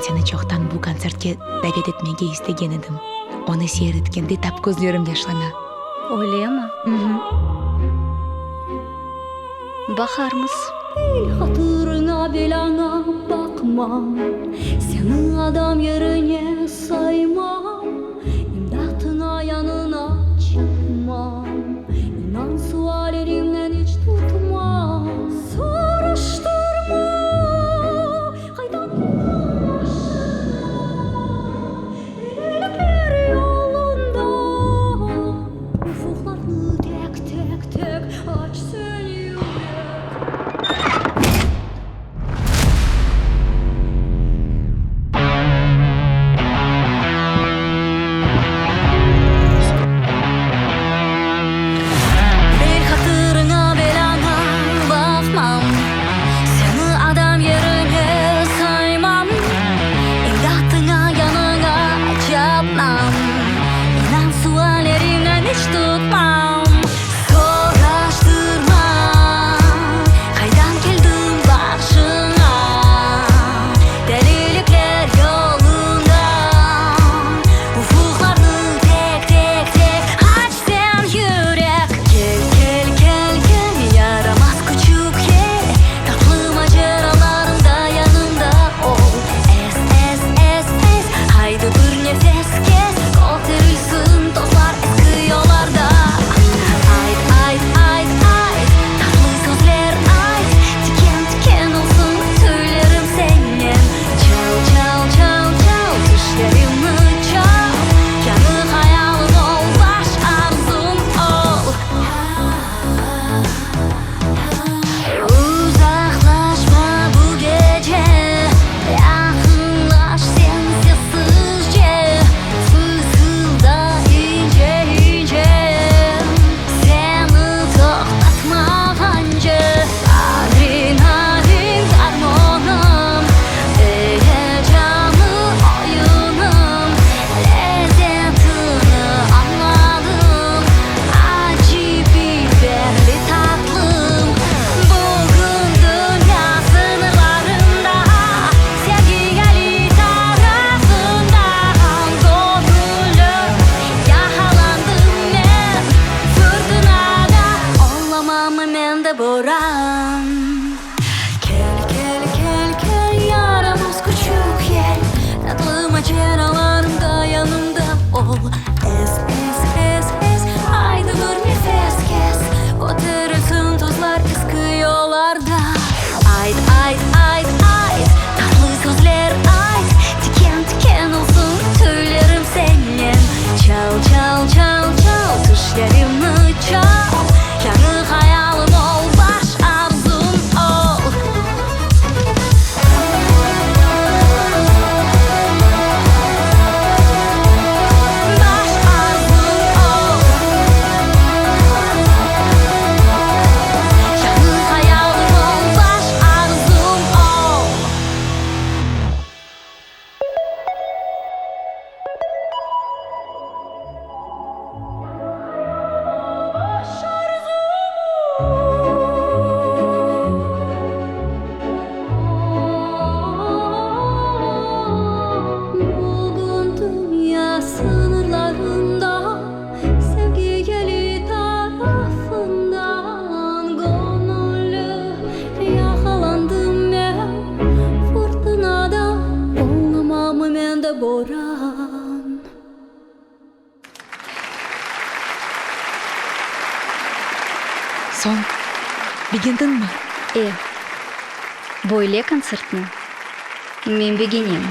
seni çoktan bu konsertke davet etmege istegen edim. Onu seyretkende tap gözlerim yaşlana. Öyle mi? Bakarmız. Hatırına belana bakmam, seni adam yerine saymam, imdatına yanına çıkmam, inan suallerimden hiç tutmam. Soruşturma, kaydan iyilikler yolunda, ufuklarını tek tek aç sen yürek. Boran, kel yaramaz küçük yel, tatlı maceralarımda yanımda ol. Es, haydi dur nefes kes, oturursun tozlar eski yollarda. Ayt, tatlı sözler ayt, tiken olsun söylerim senin. Çal, düşlerimi çal, yanı hayalim ol. Boran. Son, бигендin mi? Böyle konsertni men begineyim.